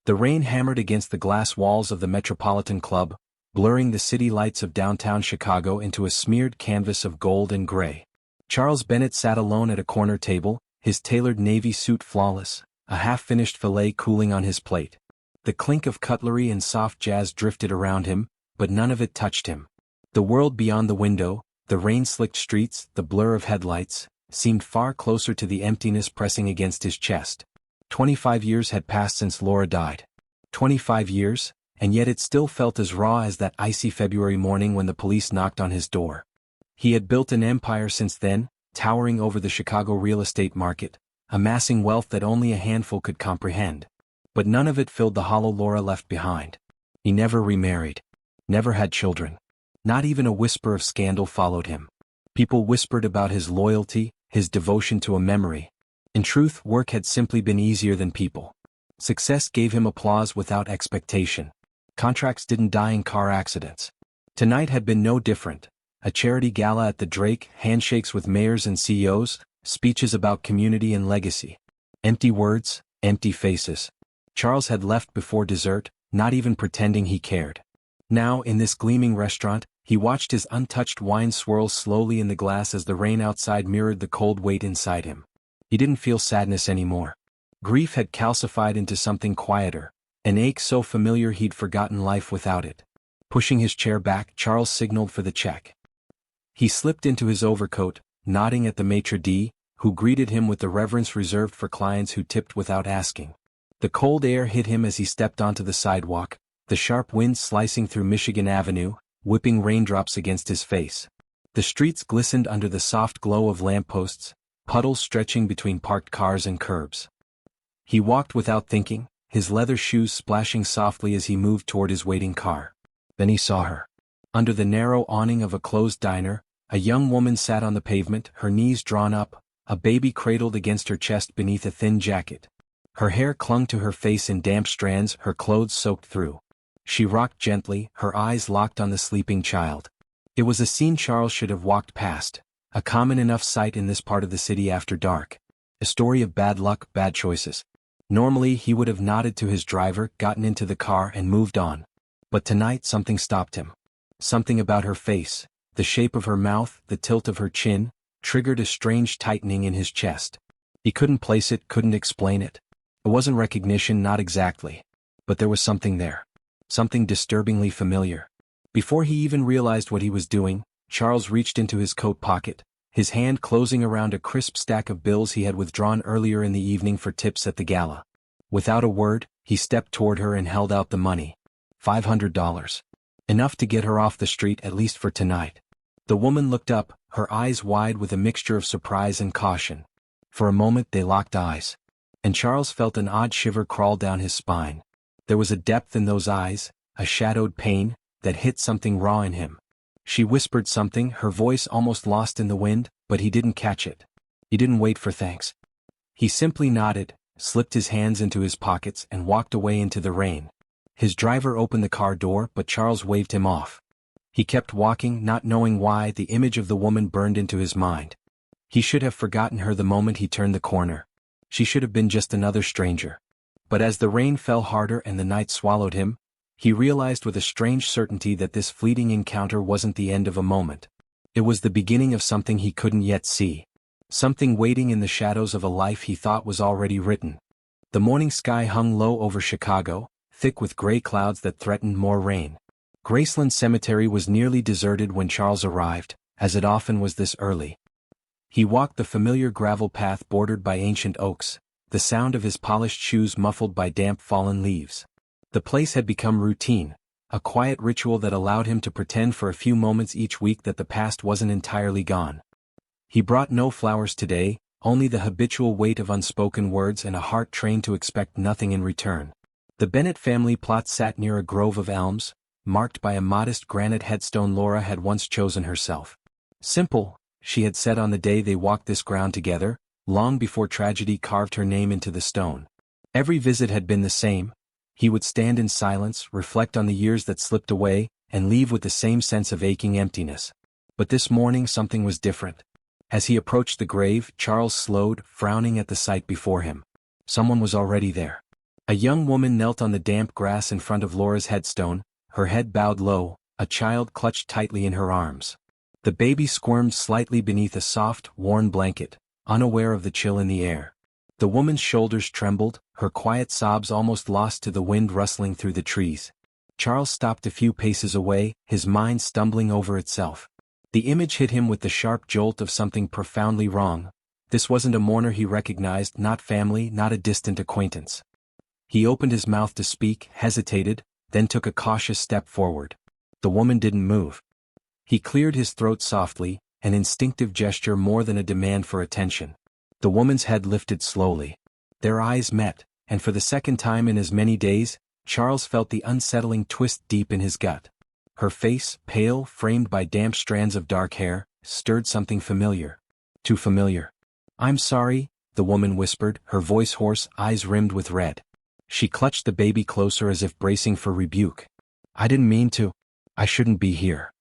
The rain hammered against the glass walls of the Metropolitan Club, blurring the city lights of downtown Chicago into a smeared canvas of gold and gray. Charles Bennett sat alone at a corner table, his tailored navy suit flawless, a half-finished fillet cooling on his plate. The clink of cutlery and soft jazz drifted around him, but none of it touched him. The world beyond the window, the rain-slicked streets, the blur of headlights, seemed far closer to the emptiness pressing against his chest. 25 years had passed since Laura died. 25 years, and yet it still felt as raw as that icy February morning when the police knocked on his door. He had built an empire since then, towering over the Chicago real estate market, amassing wealth that only a handful could comprehend. But none of it filled the hollow Laura left behind. He never remarried. Never had children. Not even a whisper of scandal followed him. People whispered about his loyalty, his devotion to a memory. In truth, work had simply been easier than people. Success gave him applause without expectation. Contracts didn't die in car accidents. Tonight had been no different. A charity gala at the Drake, handshakes with mayors and CEOs, speeches about community and legacy. Empty words, empty faces. Charles had left before dessert, not even pretending he cared. Now, in this gleaming restaurant, he watched his untouched wine swirl slowly in the glass as the rain outside mirrored the cold weight inside him. He didn't feel sadness anymore. Grief had calcified into something quieter, an ache so familiar he'd forgotten life without it. Pushing his chair back, Charles signaled for the check. He slipped into his overcoat, nodding at the maitre d', who greeted him with the reverence reserved for clients who tipped without asking. The cold air hit him as he stepped onto the sidewalk, the sharp wind slicing through Michigan Avenue, whipping raindrops against his face. The streets glistened under the soft glow of lampposts, puddles stretching between parked cars and curbs. He walked without thinking, his leather shoes splashing softly as he moved toward his waiting car. Then he saw her. Under the narrow awning of a closed diner, a young woman sat on the pavement, her knees drawn up, a baby cradled against her chest beneath a thin jacket. Her hair clung to her face in damp strands, her clothes soaked through. She rocked gently, her eyes locked on the sleeping child. It was a scene Charles should have walked past, a common enough sight in this part of the city after dark. A story of bad luck, bad choices. Normally he would have nodded to his driver, gotten into the car and moved on. But tonight something stopped him. Something about her face, the shape of her mouth, the tilt of her chin, triggered a strange tightening in his chest. He couldn't place it, couldn't explain it. It wasn't recognition, not exactly. But there was something there. Something disturbingly familiar. Before he even realized what he was doing, Charles reached into his coat pocket, his hand closing around a crisp stack of bills he had withdrawn earlier in the evening for tips at the gala. Without a word, he stepped toward her and held out the money. $500. Enough to get her off the street at least for tonight. The woman looked up, her eyes wide with a mixture of surprise and caution. For a moment they locked eyes. And Charles felt an odd shiver crawl down his spine. There was a depth in those eyes, a shadowed pain, that hit something raw in him. She whispered something, her voice almost lost in the wind, but he didn't catch it. He didn't wait for thanks. He simply nodded, slipped his hands into his pockets and walked away into the rain. His driver opened the car door, but Charles waved him off. He kept walking, not knowing why. The image of the woman burned into his mind. He should have forgotten her the moment he turned the corner. She should have been just another stranger. But as the rain fell harder and the night swallowed him, he realized with a strange certainty that this fleeting encounter wasn't the end of a moment. It was the beginning of something he couldn't yet see. Something waiting in the shadows of a life he thought was already written. The morning sky hung low over Chicago, thick with gray clouds that threatened more rain. Graceland Cemetery was nearly deserted when Charles arrived, as it often was this early. He walked the familiar gravel path bordered by ancient oaks, the sound of his polished shoes muffled by damp fallen leaves. The place had become routine, a quiet ritual that allowed him to pretend for a few moments each week that the past wasn't entirely gone. He brought no flowers today, only the habitual weight of unspoken words and a heart trained to expect nothing in return. The Bennett family plot sat near a grove of elms, marked by a modest granite headstone Laura had once chosen herself. Simple, she had said on the day they walked this ground together, long before tragedy carved her name into the stone. Every visit had been the same. He would stand in silence, reflect on the years that slipped away, and leave with the same sense of aching emptiness. But this morning something was different. As he approached the grave, Charles slowed, frowning at the sight before him. Someone was already there. A young woman knelt on the damp grass in front of Laura's headstone, her head bowed low, a child clutched tightly in her arms. The baby squirmed slightly beneath a soft, worn blanket, unaware of the chill in the air. The woman's shoulders trembled, her quiet sobs almost lost to the wind rustling through the trees. Charles stopped a few paces away, his mind stumbling over itself. The image hit him with the sharp jolt of something profoundly wrong. This wasn't a mourner he recognized, not family, not a distant acquaintance. He opened his mouth to speak, hesitated, then took a cautious step forward. The woman didn't move. He cleared his throat softly, an instinctive gesture more than a demand for attention. The woman's head lifted slowly. Their eyes met, and for the second time in as many days, Charles felt the unsettling twist deep in his gut. Her face, pale, framed by damp strands of dark hair, stirred something familiar. Too familiar. "I'm sorry," the woman whispered, her voice hoarse, eyes rimmed with red. She clutched the baby closer as if bracing for rebuke. "I didn't mean to. I shouldn't be here."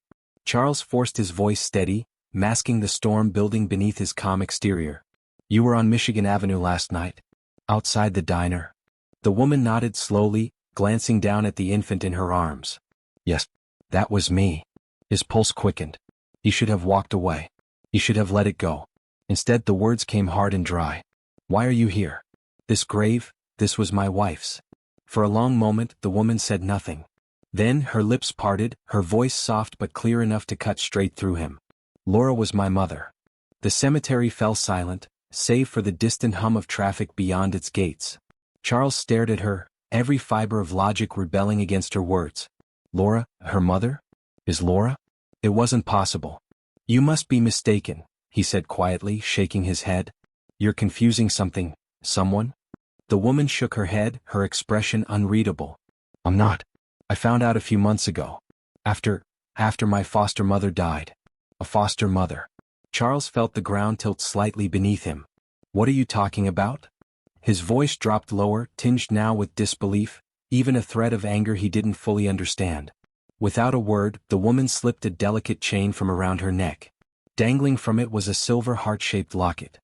Charles forced his voice steady, masking the storm building beneath his calm exterior. "You were on Michigan Avenue last night? Outside the diner?" The woman nodded slowly, glancing down at the infant in her arms. "Yes, that was me." His pulse quickened. He should have walked away. He should have let it go. Instead, the words came hard and dry. "Why are you here? This grave, this was my wife's." For a long moment, the woman said nothing. Then her lips parted, her voice soft but clear enough to cut straight through him. "Laura was my mother." The cemetery fell silent, save for the distant hum of traffic beyond its gates. Charles stared at her, every fiber of logic rebelling against her words. Laura, her mother? Is Laura? It wasn't possible. "You must be mistaken," he said quietly, shaking his head. "You're confusing someone?" The woman shook her head, her expression unreadable. "I'm not. I found out a few months ago. After my foster mother died." A foster mother. Charles felt the ground tilt slightly beneath him. "What are you talking about?" His voice dropped lower, tinged now with disbelief, even a thread of anger he didn't fully understand. Without a word, the woman slipped a delicate chain from around her neck. Dangling from it was a silver heart-shaped locket.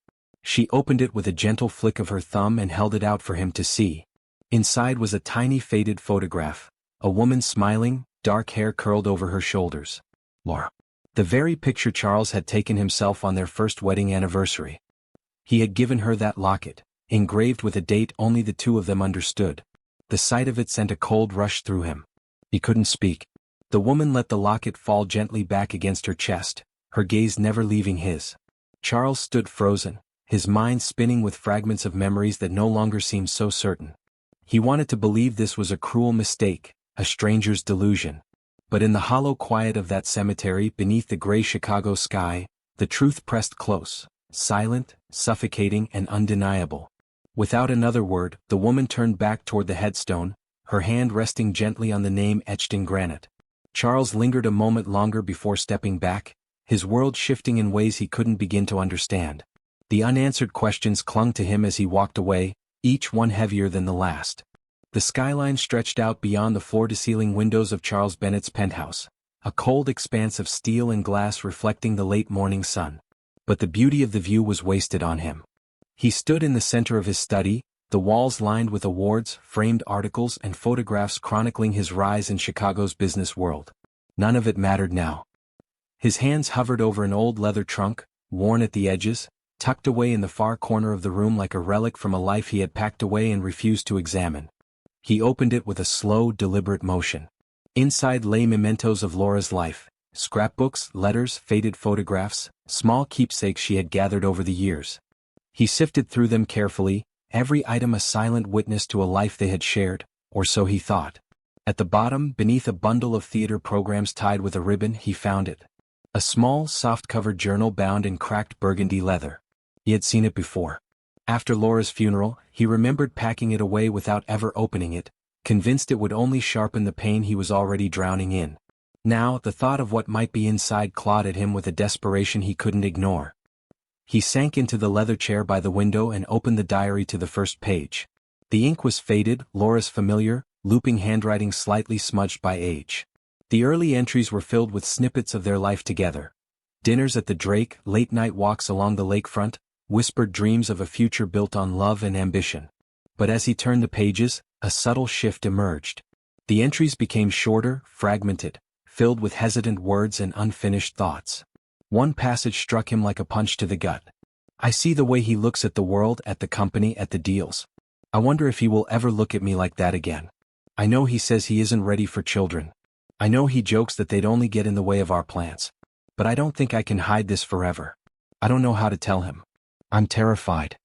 She opened it with a gentle flick of her thumb and held it out for him to see. Inside was a tiny faded photograph. A woman smiling, dark hair curled over her shoulders. Laura. The very picture Charles had taken himself on their first wedding anniversary. He had given her that locket, engraved with a date only the two of them understood. The sight of it sent a cold rush through him. He couldn't speak. The woman let the locket fall gently back against her chest, her gaze never leaving his. Charles stood frozen, his mind spinning with fragments of memories that no longer seemed so certain. He wanted to believe this was a cruel mistake, a stranger's delusion. But in the hollow quiet of that cemetery beneath the gray Chicago sky, the truth pressed close, silent, suffocating, and undeniable. Without another word, the woman turned back toward the headstone, her hand resting gently on the name etched in granite. Charles lingered a moment longer before stepping back, his world shifting in ways he couldn't begin to understand. The unanswered questions clung to him as he walked away, each one heavier than the last. The skyline stretched out beyond the floor-to-ceiling windows of Charles Bennett's penthouse, a cold expanse of steel and glass reflecting the late morning sun. But the beauty of the view was wasted on him. He stood in the center of his study, the walls lined with awards, framed articles, and photographs chronicling his rise in Chicago's business world. None of it mattered now. His hands hovered over an old leather trunk, worn at the edges, tucked away in the far corner of the room like a relic from a life he had packed away and refused to examine. He opened it with a slow, deliberate motion. Inside lay mementos of Laura's life, scrapbooks, letters, faded photographs, small keepsakes she had gathered over the years. He sifted through them carefully, every item a silent witness to a life they had shared, or so he thought. At the bottom, beneath a bundle of theater programs tied with a ribbon, he found it. A small, soft-covered journal bound in cracked burgundy leather. He had seen it before. After Laura's funeral, he remembered packing it away without ever opening it, convinced it would only sharpen the pain he was already drowning in. Now, the thought of what might be inside clawed at him with a desperation he couldn't ignore. He sank into the leather chair by the window and opened the diary to the first page. The ink was faded, Laura's familiar, looping handwriting slightly smudged by age. The early entries were filled with snippets of their life together. Dinners at the Drake, late-night walks along the lakefront, whispered dreams of a future built on love and ambition. But as he turned the pages, A subtle shift emerged. The entries became shorter, fragmented, filled with hesitant words and unfinished thoughts. One passage struck him like a punch to the gut. I see the way he looks at the world, at the company, at the deals. I wonder if he will ever look at me like that again. I know he says he isn't ready for children. I know he jokes that they'd only get in the way of our plans. But I don't think I can hide this forever. I don't know how to tell him. I'm terrified.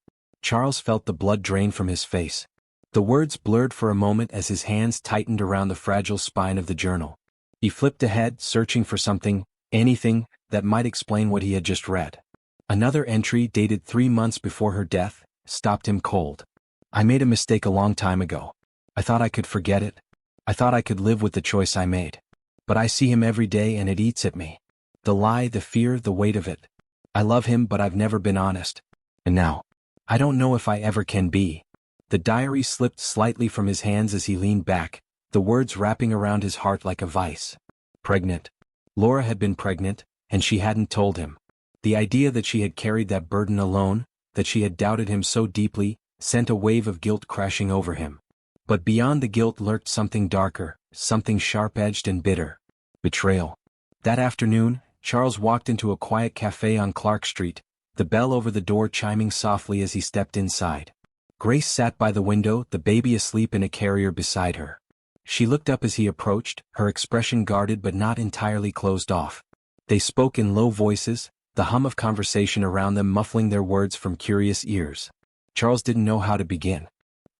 Charles felt the blood drain from his face. The words blurred for a moment as his hands tightened around the fragile spine of the journal. He flipped ahead, searching for something, anything, that might explain what he had just read. Another entry, dated 3 months before her death, stopped him cold. I made a mistake a long time ago. I thought I could forget it. I thought I could live with the choice I made. But I see him every day and it eats at me. The lie, the fear, the weight of it. I love him, but I've never been honest. And now, I don't know if I ever can be. The diary slipped slightly from his hands as he leaned back, the words wrapping around his heart like a vice. Pregnant. Laura had been pregnant, and she hadn't told him. The idea that she had carried that burden alone, that she had doubted him so deeply, sent a wave of guilt crashing over him. But beyond the guilt lurked something darker, something sharp-edged and bitter. Betrayal. That afternoon, Charles walked into a quiet cafe on Clark Street, the bell over the door chiming softly as he stepped inside. Grace sat by the window, the baby asleep in a carrier beside her. She looked up as he approached, her expression guarded but not entirely closed off. They spoke in low voices, the hum of conversation around them muffling their words from curious ears. Charles didn't know how to begin.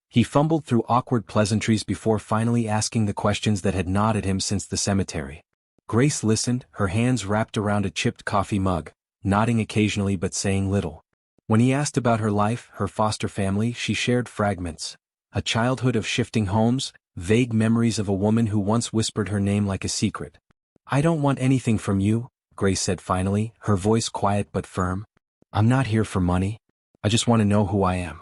He fumbled through awkward pleasantries before finally asking the questions that had gnawed at him since the cemetery. Grace listened, her hands wrapped around a chipped coffee mug, nodding occasionally but saying little. When he asked about her life, her foster family, she shared fragments. A childhood of shifting homes, vague memories of a woman who once whispered her name like a secret. I don't want anything from you, Grace said finally, her voice quiet but firm. I'm not here for money. I just want to know who I am.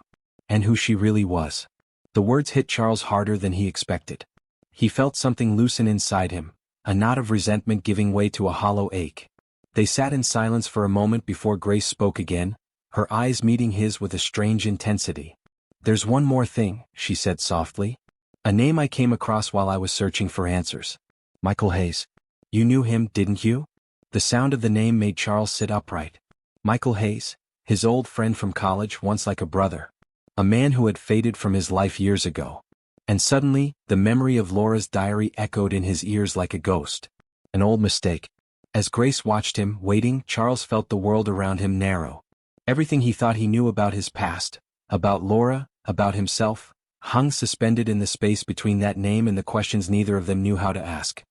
And who she really was. The words hit Charles harder than he expected. He felt something loosen inside him, a knot of resentment giving way to a hollow ache. They sat in silence for a moment before Grace spoke again, her eyes meeting his with a strange intensity. There's one more thing, she said softly. A name I came across while I was searching for answers. Michael Hayes. You knew him, didn't you? The sound of the name made Charles sit upright. Michael Hayes, his old friend from college, once like a brother. A man who had faded from his life years ago. And suddenly, the memory of Laura's diary echoed in his ears like a ghost. An old mistake. As Grace watched him, waiting, Charles felt the world around him narrow. Everything he thought he knew about his past, about Laura, about himself, hung suspended in the space between that name and the questions neither of them knew how to ask.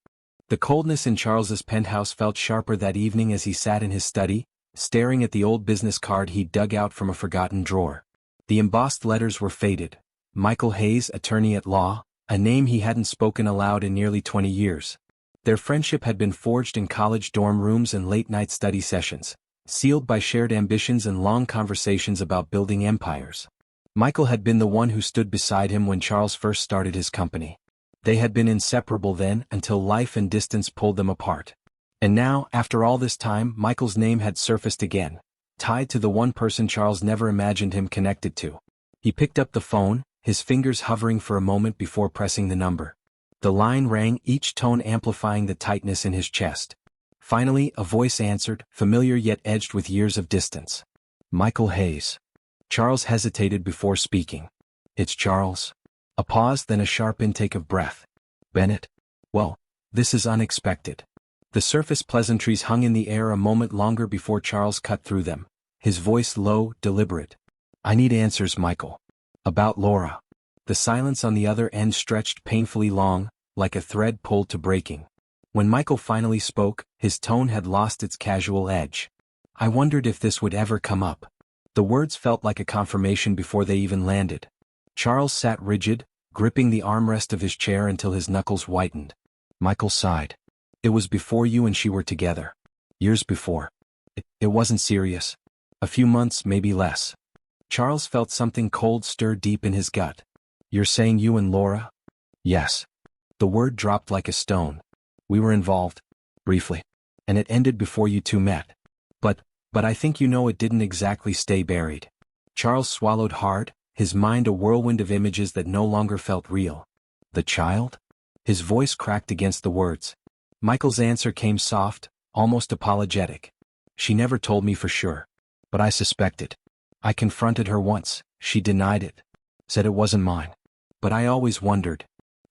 The coldness in Charles's penthouse felt sharper that evening as he sat in his study, staring at the old business card he'd dug out from a forgotten drawer. The embossed letters were faded. Michael Hayes, attorney at law, a name he hadn't spoken aloud in nearly 20 years. Their friendship had been forged in college dorm rooms and late-night study sessions, sealed by shared ambitions and long conversations about building empires. Michael had been the one who stood beside him when Charles first started his company. They had been inseparable then until life and distance pulled them apart. And now, after all this time, Michael's name had surfaced again, tied to the one person Charles never imagined him connected to. He picked up the phone, his fingers hovering for a moment before pressing the number. The line rang, each tone amplifying the tightness in his chest. Finally, a voice answered, familiar yet edged with years of distance. Michael Hayes. Charles hesitated before speaking. It's Charles. A pause, then a sharp intake of breath. Bennett? Well, this is unexpected. The surface pleasantries hung in the air a moment longer before Charles cut through them, his voice low, deliberate. I need answers, Michael. About Laura. The silence on the other end stretched painfully long, like a thread pulled to breaking. When Michael finally spoke, his tone had lost its casual edge. I wondered if this would ever come up. The words felt like a confirmation before they even landed. Charles sat rigid, gripping the armrest of his chair until his knuckles whitened. Michael sighed. It was before you and she were together. Years before. It wasn't serious. A few months, maybe less. Charles felt something cold stir deep in his gut. You're saying you and Laura? Yes. The word dropped like a stone. We were involved. Briefly. And it ended before you two met. But I think you know it didn't exactly stay buried. Charles swallowed hard, his mind a whirlwind of images that no longer felt real. The child? His voice cracked against the words. Michael's answer came soft, almost apologetic. She never told me for sure. But I suspected. I confronted her once, she denied it. Said it wasn't mine. But I always wondered.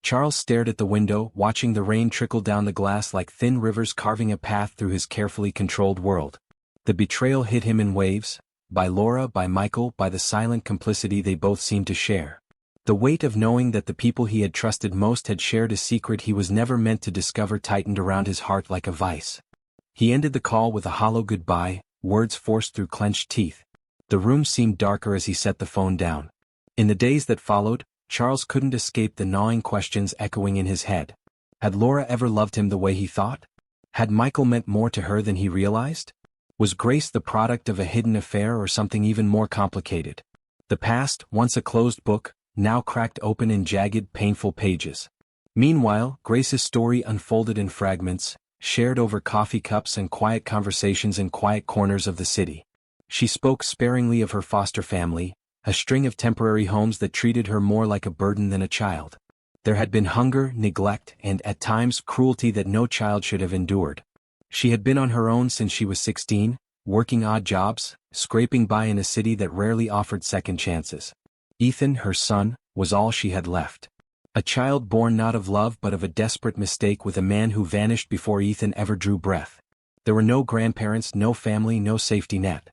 Charles stared at the window, watching the rain trickle down the glass like thin rivers carving a path through his carefully controlled world. The betrayal hit him in waves, by Laura, by Michael, by the silent complicity they both seemed to share. The weight of knowing that the people he had trusted most had shared a secret he was never meant to discover tightened around his heart like a vice. He ended the call with a hollow goodbye, words forced through clenched teeth. The room seemed darker as he set the phone down. In the days that followed, Charles couldn't escape the gnawing questions echoing in his head. Had Laura ever loved him the way he thought? Had Michael meant more to her than he realized? Was Grace the product of a hidden affair or something even more complicated? The past, once a closed book, now cracked open in jagged, painful pages. Meanwhile, Grace's story unfolded in fragments, shared over coffee cups and quiet conversations in quiet corners of the city. She spoke sparingly of her foster family, a string of temporary homes that treated her more like a burden than a child. There had been hunger, neglect, and, at times, cruelty that no child should have endured. She had been on her own since she was 16, working odd jobs, scraping by in a city that rarely offered second chances. Ethan, her son, was all she had left. A child born not of love but of a desperate mistake with a man who vanished before Ethan ever drew breath. There were no grandparents, no family, no safety net.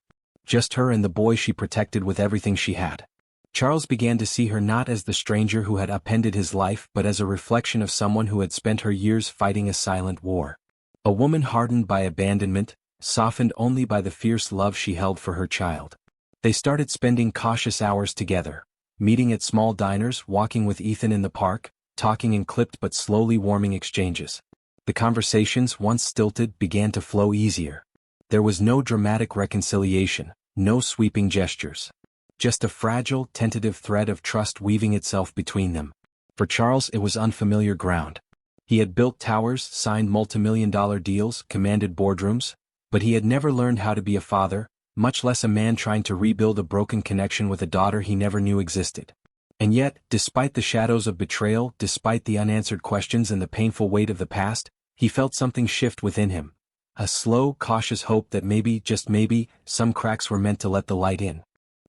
Just her and the boy she protected with everything she had. Charles began to see her not as the stranger who had upended his life but as a reflection of someone who had spent her years fighting a silent war. A woman hardened by abandonment, softened only by the fierce love she held for her child. They started spending cautious hours together, meeting at small diners, walking with Ethan in the park, talking in clipped but slowly warming exchanges. The conversations, once stilted, began to flow easier. There was no dramatic reconciliation, no sweeping gestures. Just a fragile, tentative thread of trust weaving itself between them. For Charles it was unfamiliar ground. He had built towers, signed multimillion-dollar deals, commanded boardrooms, but he had never learned how to be a father, much less a man trying to rebuild a broken connection with a daughter he never knew existed. And yet, despite the shadows of betrayal, despite the unanswered questions and the painful weight of the past, he felt something shift within him. A slow, cautious hope that maybe, just maybe, some cracks were meant to let the light in.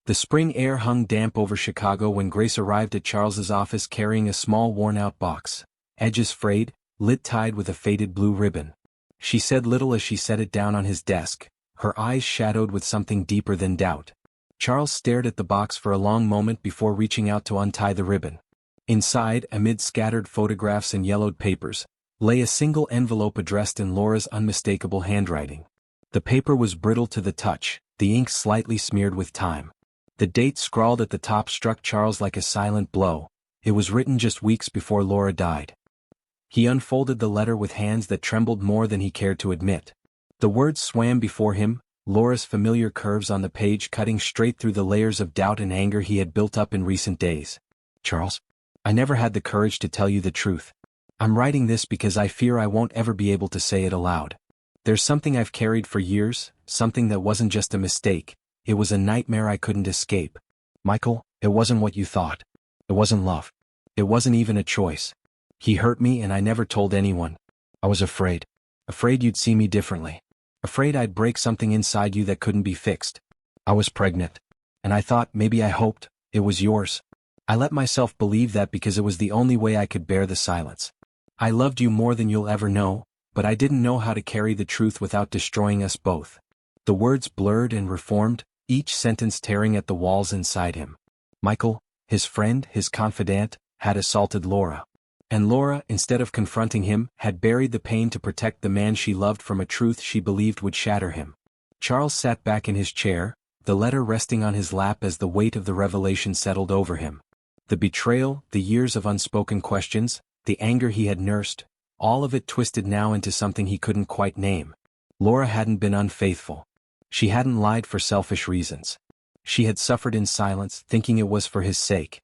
The spring air hung damp over Chicago when Grace arrived at Charles's office carrying a small worn-out box, edges frayed, lid tied with a faded blue ribbon. She said little as she set it down on his desk, her eyes shadowed with something deeper than doubt. Charles stared at the box for a long moment before reaching out to untie the ribbon. Inside, amid scattered photographs and yellowed papers, lay a single envelope addressed in Laura's unmistakable handwriting. The paper was brittle to the touch, the ink slightly smeared with time. The date scrawled at the top struck Charles like a silent blow. It was written just weeks before Laura died. He unfolded the letter with hands that trembled more than he cared to admit. The words swam before him, Laura's familiar curves on the page cutting straight through the layers of doubt and anger he had built up in recent days. Charles, I never had the courage to tell you the truth. I'm writing this because I fear I won't ever be able to say it aloud. There's something I've carried for years, something that wasn't just a mistake, it was a nightmare I couldn't escape. Michael, it wasn't what you thought. It wasn't love. It wasn't even a choice. He hurt me and I never told anyone. I was afraid. Afraid you'd see me differently. Afraid I'd break something inside you that couldn't be fixed. I was pregnant. And I thought, maybe I hoped, it was yours. I let myself believe that because it was the only way I could bear the silence. I loved you more than you'll ever know, but I didn't know how to carry the truth without destroying us both. The words blurred and reformed, each sentence tearing at the walls inside him. Michael, his friend, his confidant, had assaulted Laura. And Laura, instead of confronting him, had buried the pain to protect the man she loved from a truth she believed would shatter him. Charles sat back in his chair, the letter resting on his lap as the weight of the revelation settled over him. The betrayal, the years of unspoken questions, the anger he had nursed, all of it twisted now into something he couldn't quite name. Laura hadn't been unfaithful. She hadn't lied for selfish reasons. She had suffered in silence, thinking it was for his sake.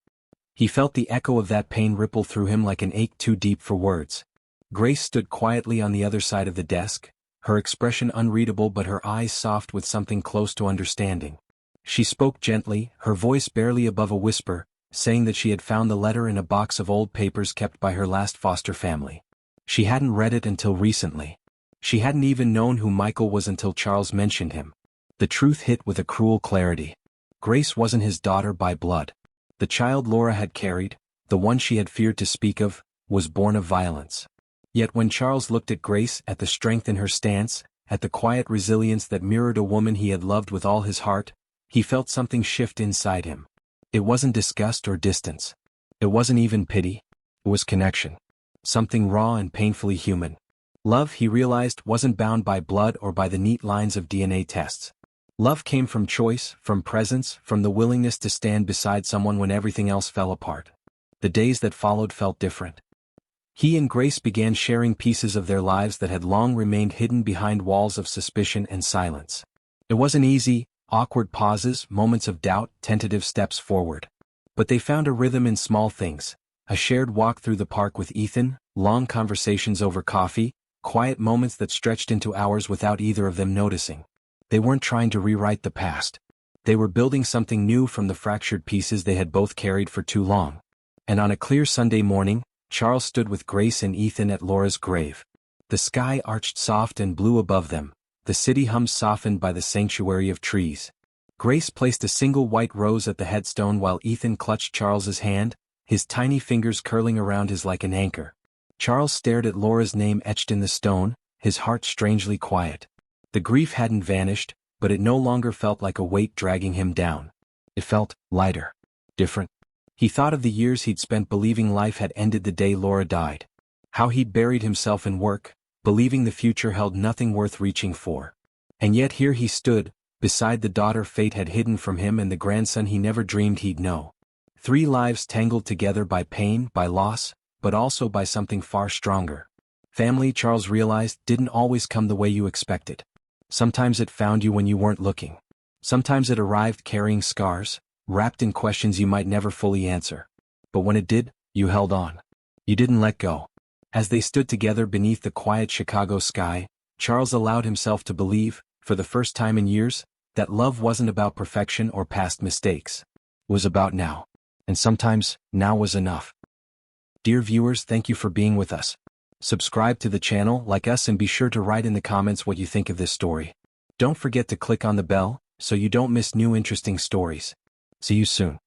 He felt the echo of that pain ripple through him like an ache too deep for words. Grace stood quietly on the other side of the desk, her expression unreadable but her eyes soft with something close to understanding. She spoke gently, her voice barely above a whisper, saying that she had found the letter in a box of old papers kept by her last foster family. She hadn't read it until recently. She hadn't even known who Michael was until Charles mentioned him. The truth hit with a cruel clarity. Grace wasn't his daughter by blood. The child Laura had carried, the one she had feared to speak of, was born of violence. Yet when Charles looked at Grace, at the strength in her stance, at the quiet resilience that mirrored a woman he had loved with all his heart, he felt something shift inside him. It wasn't disgust or distance. It wasn't even pity. It was connection. Something raw and painfully human. Love, he realized, wasn't bound by blood or by the neat lines of DNA tests. Love came from choice, from presence, from the willingness to stand beside someone when everything else fell apart. The days that followed felt different. He and Grace began sharing pieces of their lives that had long remained hidden behind walls of suspicion and silence. It wasn't easy, awkward pauses, moments of doubt, tentative steps forward. But they found a rhythm in small things. A shared walk through the park with Ethan, long conversations over coffee, quiet moments that stretched into hours without either of them noticing. They weren't trying to rewrite the past. They were building something new from the fractured pieces they had both carried for too long. And on a clear Sunday morning, Charles stood with Grace and Ethan at Laura's grave. The sky arched soft and blue above them, the city hummed softened by the sanctuary of trees. Grace placed a single white rose at the headstone while Ethan clutched Charles's hand, his tiny fingers curling around his like an anchor. Charles stared at Laura's name etched in the stone, his heart strangely quiet. The grief hadn't vanished, but it no longer felt like a weight dragging him down. It felt lighter. Different. He thought of the years he'd spent believing life had ended the day Laura died. How he'd buried himself in work, believing the future held nothing worth reaching for. And yet here he stood, beside the daughter fate had hidden from him and the grandson he never dreamed he'd know. 3 lives tangled together by pain, by loss, but also by something far stronger. Family, Charles realized, didn't always come the way you expected. Sometimes it found you when you weren't looking. Sometimes it arrived carrying scars, wrapped in questions you might never fully answer. But when it did, you held on. You didn't let go. As they stood together beneath the quiet Chicago sky, Charles allowed himself to believe, for the first time in years, that love wasn't about perfection or past mistakes. It was about now. And sometimes, now was enough. Dear viewers, thank you for being with us. Subscribe to the channel, like us, and be sure to write in the comments what you think of this story. Don't forget to click on the bell, so you don't miss new interesting stories. See you soon.